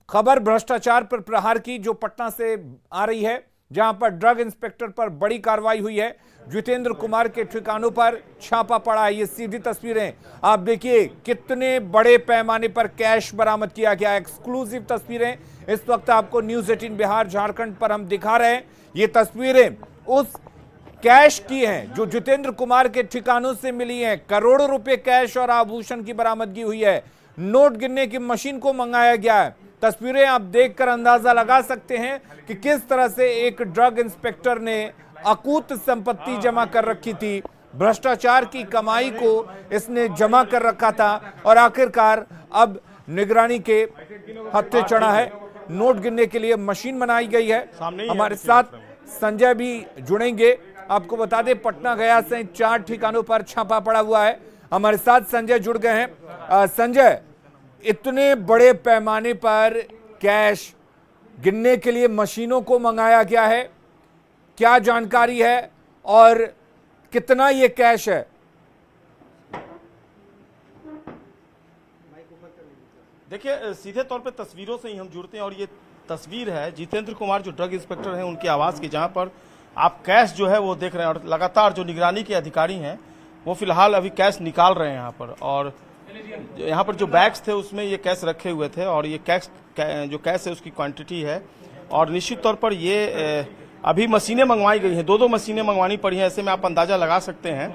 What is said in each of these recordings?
खबर भ्रष्टाचार पर प्रहार की जो पटना से आ रही है, जहां पर ड्रग इंस्पेक्टर पर बड़ी कार्रवाई हुई है। जितेंद्र कुमार के ठिकानों पर छापा पड़ा है। ये सीधी तस्वीरें आप देखिए, कितने बड़े पैमाने पर कैश बरामद किया गया। एक्सक्लूसिव तस्वीरें इस वक्त आपको न्यूज 18 बिहार झारखंड पर हम दिखा रहे हैं। ये तस्वीरें उस कैश की हैं जो जितेंद्र कुमार के ठिकानों से मिली हैं। करोड़ों रुपए कैश और आभूषण की बरामदगी हुई है। नोट गिनने की मशीन को मंगाया गया है। तस्वीरें आप देखकर अंदाजा लगा सकते हैं कि किस तरह से एक ड्रग इंस्पेक्टर ने अकूत संपत्ति जमा कर रखी थी। भ्रष्टाचार की कमाई को इसने जमा कर रखा था और आखिरकार अब निगरानी के हत्थे चढ़ा है। नोट गिनने के लिए मशीन बनाई गई है। हमारे साथ संजय भी जुड़ेंगे। आपको बता दें, पटना गया से 4 ठिकानों पर छापा पड़ा हुआ है। हमारे साथ संजय जुड़ गए हैं। संजय, इतने बड़े पैमाने पर कैश गिनने के लिए मशीनों को मंगाया गया है, क्या जानकारी है और कितना ये कैश है? देखिए, सीधे तौर पे तस्वीरों से ही हम जुड़ते हैं और ये तस्वीर है जितेंद्र कुमार जो ड्रग इंस्पेक्टर हैं उनके आवास की, जहां पर आप कैश जो है वो देख रहे हैं और लगातार जो निगरानी के अधिकारी हैं वो फिलहाल अभी कैश निकाल रहे हैं यहाँ पर। और यहाँ पर जो बैग्स थे उसमें ये कैश रखे हुए थे और ये कैश जो कैश है उसकी क्वांटिटी है। और निश्चित तौर पर ये अभी मशीनें मंगवाई गई हैं, 2 मशीनें मंगवानी पड़ी हैं। ऐसे में आप अंदाजा लगा सकते हैं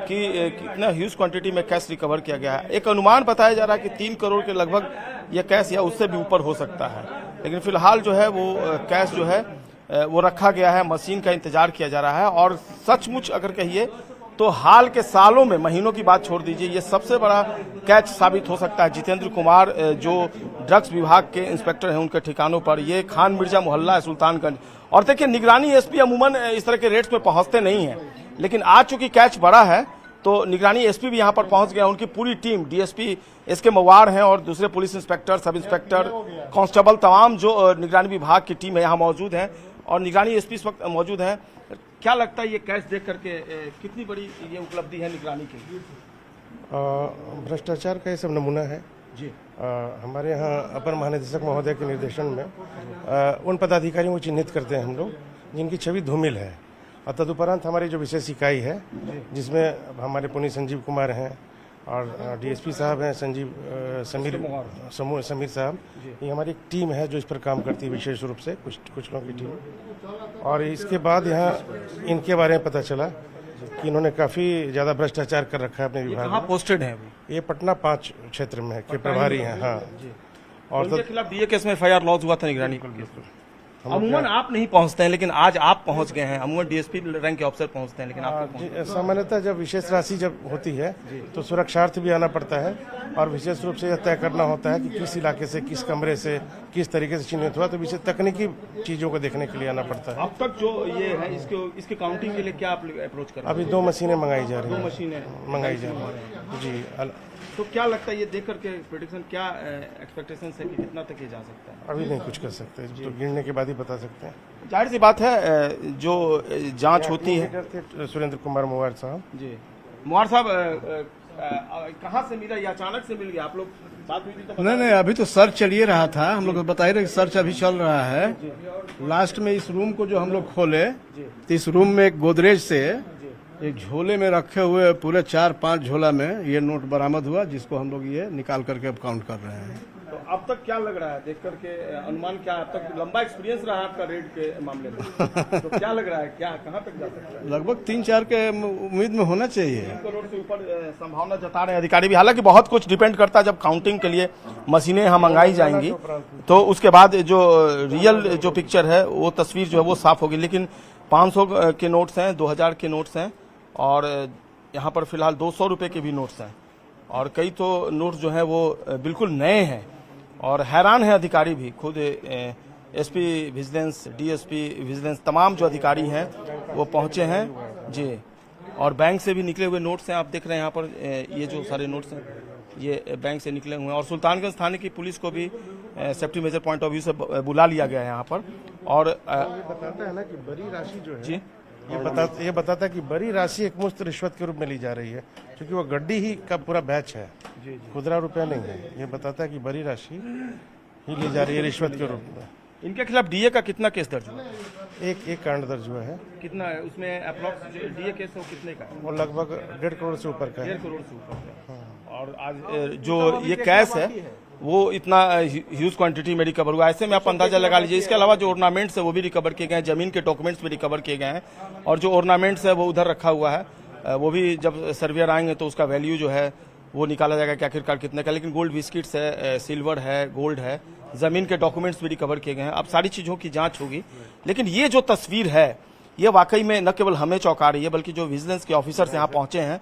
कि कितना ह्यूज क्वांटिटी में कैश रिकवर किया गया है। एक अनुमान बताया जा रहा है कि 3 करोड़ के लगभग ये कैश या उससे भी ऊपर हो सकता है, लेकिन फिलहाल जो है वो कैश जो है वो रखा गया है, मशीन का इंतजार किया जा रहा है। और सचमुच अगर कहिए तो हाल के सालों में, महीनों की बात छोड़ दीजिए, ये सबसे बड़ा कैच साबित हो सकता है। जितेंद्र कुमार जो ड्रग्स विभाग के इंस्पेक्टर हैं उनके ठिकानों पर, ये खान मिर्जा मोहल्ला है सुल्तानगंज। और देखिए, निगरानी एसपी अमूमन इस तरह के रेट्स में पहुंचते नहीं हैं, लेकिन आज चूंकि कैच बड़ा है तो निगरानी एसपी भी यहां पर पहुंच गया। उनकी पूरी टीम, डीएसपी एसके मवार हैं और दूसरे police inspector, sub inspector, constable, तमाम जो निगरानी विभाग की टीम है यहाँ मौजूद है और निगरानी एसपी इस वक्त मौजूद है। क्या लगता है ये कैश देख करके कितनी बड़ी ये उपलब्धि है निगरानी की? भ्रष्टाचार का ये सब नमूना है जी। हमारे यहाँ अपर महानिदेशक महोदय के निर्देशन में उन पदाधिकारियों को चिन्हित करते हैं हम लोग जिनकी छवि धूमिल है। और तदुपरांत हमारी जो विशेष इकाई है जिसमें हमारे पुनीत संजीव कुमार हैं और डीएसपी साहब हैं समीर साहब, ये हमारी एक टीम है जो इस पर काम करती है विशेष रूप से, कुछ लोगों की टीम। और इसके बाद यहाँ इनके बारे में पता चला कि इन्होंने काफ़ी ज़्यादा भ्रष्टाचार कर रखा है अपने विभाग में। पोस्टेड है ये पटना 5 क्षेत्र में है के प्रभारी हैं। हाँ जी। और उनके खिलाफ डीए केस में एफआईआर लॉन्च हुआ था निगरानी पर। अमूमन आप नहीं पहुंचते हैं, लेकिन आज आप पहुंच गए हैं। अमूमन डीएसपी रैंक के ऑफिसर पहुंचते हैं, लेकिन आप सामान्यतः जब विशेष राशि जब होती है तो सुरक्षार्थ भी आना पड़ता है और विशेष रूप से यह तय करना होता है कि किस इलाके से, किस कमरे से, किस तरीके से चिन्हित हुआ, तो विशेष तकनीकी चीजों को देखने के लिए आना पड़ता है। अब तक जो ये है इसके काउंटिंग के लिए क्या आप अप्रोच कर रहे हैं? अभी 2 मशीनें मंगाई जा रही हैं। 2 मशीनें मंगाई जा रही हैं जी। तो क्या लगता है ये देख करके प्रेडिक्शन, क्या एक्सपेक्टेशन है कि कितना तक ये जा सकता है? अभी नहीं कुछ कर सकते, तो गिरने के बाद ही बता सकते हैं। जाहिर सी बात है, जो जांच होती है। सुरेंद्र कुमार मोवार साहब जी। मोवार साहब कहाँ से मिला, या अचानक से मिल गया? आप लोग बात हुई थी तो नहीं, अभी तो सर्च चलिए रहा था। हम लोग को बता ही रहे, सर्च अभी चल रहा है। लास्ट में इस रूम को जो हम लोग खोले तो इस रूम में एक गोदरेज से एक झोले में रखे हुए पूरे 4-5 झोला में ये नोट बरामद हुआ, जिसको हम लोग ये निकाल करके अब काउंट कर रहे हैं। तो अब तक क्या लग रहा है देख करके, अनुमान क्या? अब तक लंबा एक्सपीरियंस रहा है आपका रेड के मामले में, तो क्या लग रहा है, क्या कहाँ तक जा सकता है? लगभग 3-4 के उम्मीद में होना चाहिए। 3 करोड़ से ऊपर संभावना जता रहे हैं अधिकारी भी। हालांकि बहुत कुछ डिपेंड करता है, जब काउंटिंग के लिए मशीनें यहाँ मंगाई जाएंगी तो उसके बाद जो रियल जो पिक्चर है, वो तस्वीर जो है वो साफ होगी। लेकिन 500 के नोट्स हैं, 2000 के नोट्स हैं और यहाँ पर फिलहाल 200 रुपये के भी नोट्स हैं और कई तो नोट्स जो हैं वो बिल्कुल नए हैं। और हैरान है अधिकारी भी, खुद एसपी विजिलेंस, डीएसपी विजिलेंस, तमाम जो अधिकारी हैं वो पहुंचे हैं जी। और बैंक से भी निकले हुए नोट्स हैं, आप देख रहे हैं यहाँ पर ये जो सारे नोट्स हैं ये बैंक से निकले हुए हैं। और सुल्तानगंज थाने की पुलिस को भी safety major point of view से बुला लिया गया है यहाँ पर। और बताता है ना कि बड़ी राशि जो है जी, ये बताता है कि बड़ी राशि एक मुश्त रिश्वत के रूप में ली जा रही है, क्योंकि वो गड्डी ही का पूरा बैच है, खुदरा रुपया नहीं है। ये बताता है कि बड़ी राशि ही ली जा रही है रिश्वत के रूप में। इनके खिलाफ डीए का कितना केस दर्ज हुआ? एक कांड दर्ज हुआ है। कितना है उसमें अप्रोक्स डीए केस वो कितने का है? वो लगभग 1.5 करोड़ से ऊपर का है। 1.5 करोड़ से ऊपर का। और आज जो ये कैश है वो इतना ह्यूज क्वांटिटी में रिकवर हुआ। ऐसे में आप अंदाजा लगा लीजिए। इसके अलावा जो ऑर्नामेंट्स है वो भी रिकवर किए गए हैं, जमीन के डॉक्यूमेंट्स भी रिकवर किए गए हैं, और जो ऑर्नामेंट्स है वो उधर रखा हुआ है। वो भी जब सर्वेयर आएंगे तो उसका वैल्यू जो है वो निकाला जाएगा कि आखिरकार कितने का। लेकिन गोल्ड बिस्किट्स है, सिल्वर है, गोल्ड है, जमीन के डॉक्यूमेंट्स भी रिकवर किए गए हैं। अब सारी चीजों की जांच होगी। लेकिन ये जो तस्वीर है ये वाकई में न केवल हमें चौंका रही है, बल्कि जो विजिलेंस के ऑफिसर्स यहाँ पहुंचे हैं,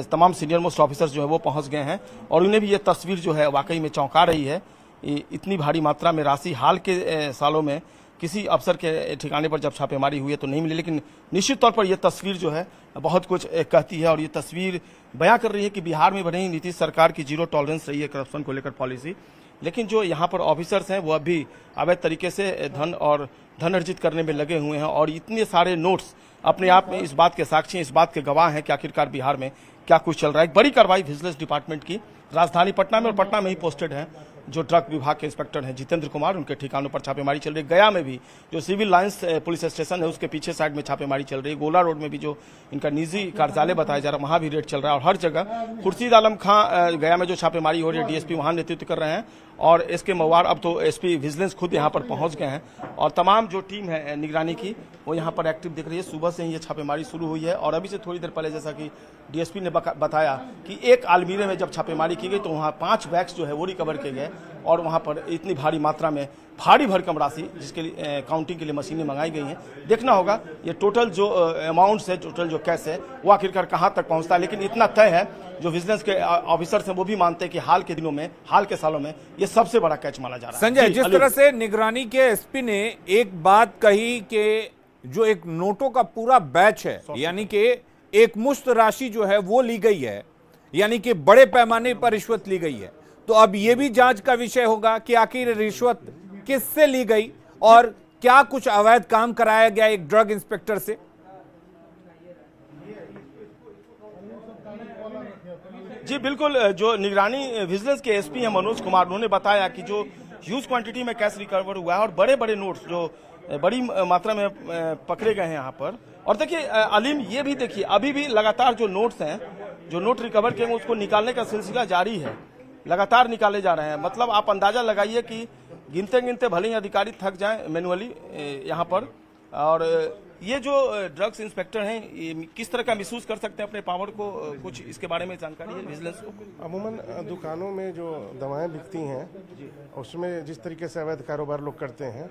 तमाम सीनियर मोस्ट ऑफिसर्स जो है वो पहुंच गए हैं, और उन्हें भी ये तस्वीर जो है वाकई में चौंका रही है। इतनी भारी मात्रा में राशि हाल के सालों में किसी अफसर के ठिकाने पर जब छापेमारी हुई है तो नहीं मिली। लेकिन निश्चित तौर पर यह तस्वीर जो है बहुत कुछ कहती है, और ये तस्वीर बयां कर रही है कि बिहार में बनी नीतीश सरकार की जीरो टॉलरेंस रही है करप्शन को लेकर पॉलिसी। लेकिन जो यहाँ पर ऑफिसर्स हैं वो अभी अवैध तरीके से धन अर्जित करने में लगे हुए हैं, और इतने सारे नोट्स अपने आप में इस बात के साक्षी हैं, इस बात के गवाह हैं कि आखिरकार बिहार में क्या कुछ चल रहा है। एक बड़ी कार्रवाई विजिलेंस डिपार्टमेंट की राजधानी पटना में, और पटना में ही पोस्टेड है जो ड्रग विभाग के इंस्पेक्टर हैं जितेंद्र कुमार, उनके ठिकानों पर छापेमारी चल रही है। गया में भी जो सिविल लाइंस पुलिस स्टेशन है उसके पीछे साइड में छापेमारी चल रही है। गोला रोड में भी जो इनका निजी कार्यालय बताया जा रहा है वहां भी रेड चल रहा है, और हर जगह खुर्शीद आलम खां गया में जो छापेमारी हो रही है डीएसपी वहां नेतृत्व कर रहे हैं, और एसके मवार अब तो एसपी विजिलेंस खुद यहां पर पहुंच गए हैं, और तमाम जो टीम है निगरानी की वो यहां पर एक्टिव दिख रही है। सुबह से ही ये छापेमारी शुरू हुई है, और अभी से थोड़ी देर पहले जैसा कि डीएसपी ने बताया कि एक अलमीरे में जब छापेमारी की गई तो वहां 5 बैग्स जो है वो रिकवर किए गए, और वहां पर इतनी भारी मात्रा में भारी भरकम राशि जिसके लिए काउंटिंग के लिए मशीनें मंगाई गई हैं। देखना होगा ये टोटल जो अमाउंट्स है, टोटल जो कैश है वो आखिरकार कहां तक पहुंचता है। लेकिन इतना तय है जो विजिलेंस के ऑफिसर्स हैं वो भी मानते हैं कि हाल के दिनों में, हाल के सालों में ये सबसे बड़ा कैच माना जा रहा है। संजय, जिस तरह से निगरानी के एसपी ने एक बात कही कि जो एक नोटों का पूरा बैच है, यानी कि एक मुश्त राशि जो है वो ली गई है, यानी कि बड़े पैमाने पर रिश्वत ली गई है, तो अब ये भी जांच का विषय होगा कि आखिर रिश्वत किससे ली गई और क्या कुछ अवैध काम कराया गया एक ड्रग इंस्पेक्टर से। जी बिल्कुल, जो निगरानी विजिलेंस के एसपी हैं मनोज कुमार, उन्होंने बताया कि जो ह्यूज क्वांटिटी में कैश रिकवर हुआ है और बड़े बड़े नोट्स जो बड़ी मात्रा में पकड़े गए हैं यहाँ पर। और देखिए अलीम, ये भी देखिए अभी भी लगातार जो नोट्स हैं, जो नोट रिकवर किए उसको निकालने का सिलसिला जारी है, लगातार निकाले जा रहे हैं। मतलब आप अंदाजा लगाइए कि गिनते गिनते भले ही अधिकारी थक जाएं मैनुअली यहाँ पर। और ये जो ड्रग्स इंस्पेक्टर हैं किस तरह का महसूस कर सकते हैं अपने पावर को, कुछ इसके बारे में जानकारी है विजिलेंस को? अमूमन दुकानों में जो दवाएं बिकती हैं उसमें जिस तरीके से अवैध कारोबार लोग करते हैं,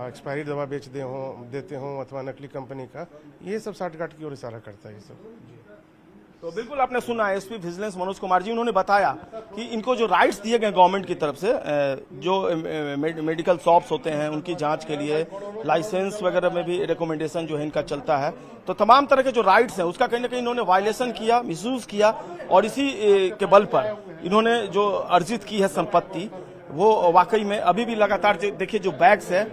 एक्सपायरी दवा देते हों अथवा नकली कंपनी का, ये सब साठगांठ की ओर इशारा करता है ये सब। तो बिल्कुल आपने सुना एसपी विजिलेंस मनोज कुमार जी, उन्होंने बताया कि इनको जो राइट्स दिए गए गवर्नमेंट की तरफ से, जो मेडिकल शॉप्स होते हैं उनकी जांच के लिए लाइसेंस वगैरह में भी रिकमेंडेशन जो है इनका चलता है, तो तमाम तरह के जो राइट्स हैं उसका कहीं ना कहीं इन्होंने वायलेशन किया, मिसयूज किया, और इसी के बल पर इन्होंने जो अर्जित की है संपत्ति वो वाकई में अभी भी लगातार देखिए जो बैग्स है,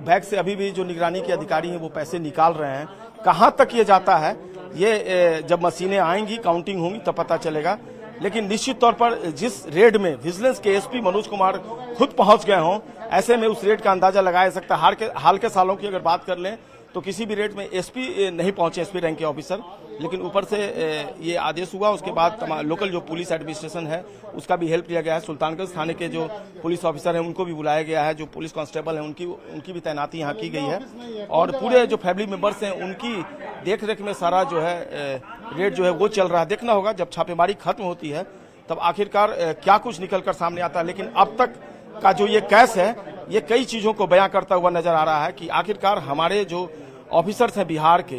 बैग से अभी भी जो निगरानी के अधिकारी हैं वो पैसे निकाल रहे हैं। कहां तक ये जाता है ये जब मशीनें आएंगी, काउंटिंग होंगी तब पता चलेगा। लेकिन निश्चित तौर पर जिस रेड में विजिलेंस के एसपी मनोज कुमार खुद पहुंच गए हों, ऐसे में उस रेड का अंदाजा लगाया जा सकता है। हाल के सालों की अगर बात कर लें तो किसी भी रेड में एसपी नहीं पहुंचे, एसपी रैंक के ऑफिसर, लेकिन ऊपर से ये आदेश हुआ। उसके बाद लोकल जो पुलिस एडमिनिस्ट्रेशन है उसका भी हेल्प लिया गया है। सुल्तानगंज थाने के जो पुलिस ऑफिसर हैं उनको भी बुलाया गया है, जो पुलिस कांस्टेबल हैं उनकी भी तैनाती यहाँ की गई है, और पूरे जो फैमिली मेंबर्स हैं उनकी देख रेख में सारा जो है रेड जो है वो चल रहा है। देखना होगा जब छापेमारी खत्म होती है तब आखिरकार क्या कुछ निकल कर सामने आता है। लेकिन अब तक का जो ये कैस है ये कई चीजों को बयां करता हुआ नजर आ रहा है कि आखिरकार हमारे जो ऑफिसर्स हैं बिहार के,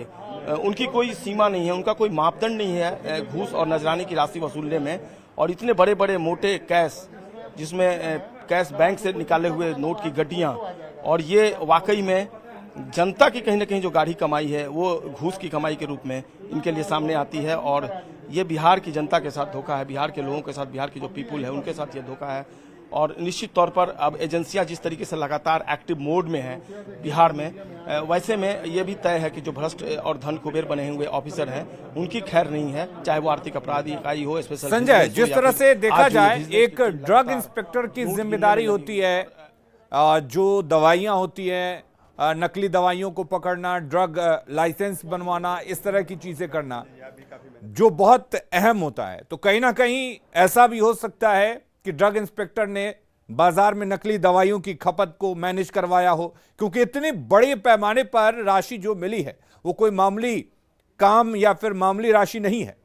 उनकी कोई सीमा नहीं है, उनका कोई मापदंड नहीं है घूस और नजराने की राशि वसूलने में। और इतने बड़े बड़े मोटे कैश, जिसमें कैश बैंक से निकाले हुए नोट की गड्डियां, और ये वाकई में जनता की कहीं ना कहीं जो गाढ़ी कमाई है वो घूस की कमाई के रूप में इनके लिए सामने आती है। और ये बिहार की जनता के साथ धोखा है, बिहार के लोगों के साथ, बिहार की जो पीपुल है उनके साथ ये धोखा है। और निश्चित तौर पर अब एजेंसियां जिस तरीके से लगातार एक्टिव मोड में हैं बिहार में, वैसे में ये भी तय है कि जो भ्रष्ट और धन कुबेर बने हुए ऑफिसर हैं उनकी खैर नहीं है, चाहे वो आर्थिक अपराध इकाई हो, स्पेशल। संजय, जिस तरह से देखा जाए एक ड्रग इंस्पेक्टर की जिम्मेदारी होती है जो दवाइयाँ होती हैं, नकली दवाइयों को पकड़ना, ड्रग लाइसेंस बनवाना, इस तरह की चीजें करना जो बहुत अहम होता है। तो कहीं ना कहीं ऐसा भी हो सकता है कि ड्रग इंस्पेक्टर ने बाजार में नकली दवाइयों की खपत को मैनेज करवाया हो, क्योंकि इतने बड़े पैमाने पर राशि जो मिली है वो कोई मामूली काम या फिर मामूली राशि नहीं है।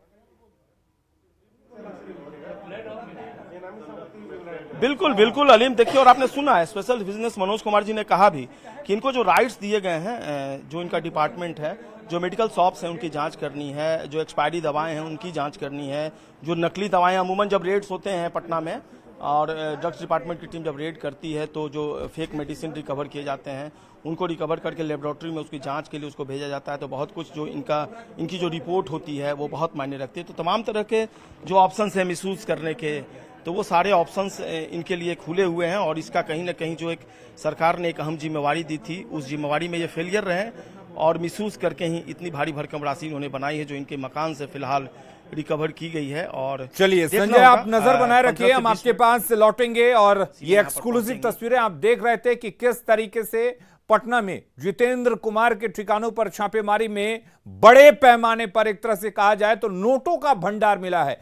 बिल्कुल बिल्कुल अलीम, देखिए, और आपने सुना है स्पेशल बिजनेस मनोज कुमार जी ने कहा भी कि इनको जो राइट्स दिए गए हैं, जो इनका डिपार्टमेंट है, जो मेडिकल शॉप्स हैं उनकी जांच करनी है, जो एक्सपायरी दवाएं हैं उनकी जांच करनी है, जो नकली दवाएं, अमूमन जब रेड्स होते हैं पटना में और ड्रग्स डिपार्टमेंट की टीम जब रेड करती है तो जो फेक मेडिसिन रिकवर किए जाते हैं उनको रिकवर करके लेबोरेटरी में उसकी जांच के लिए उसको भेजा जाता है। तो बहुत कुछ जो इनकी जो रिपोर्ट होती है वो बहुत मायने रखती है। तो तमाम तरह के जो ऑप्शंस हैं मिसयूज करने के, तो वो सारे ऑप्शंस इनके लिए खुले हुए हैं और इसका कहीं ना कहीं जो एक सरकार ने एक अहम जिम्मेवारी दी थी, उस जिम्मेवारी में ये फेलियर रहे और मिसयूज करके ही इतनी भारी भरकम राशि इन्होंने बनाई है जो इनके मकान से फिलहाल रिकवर की गई है। और चलिए संजय, आप नजर बनाए रखिए, हम आपके पास लौटेंगे। और ये एक्सक्लूसिव तस्वीरें आप देख रहे थे कि किस तरीके से पटना में जितेंद्र कुमार के ठिकानों पर छापेमारी में बड़े पैमाने पर, एक तरह से कहा जाए तो नोटों का भंडार मिला है।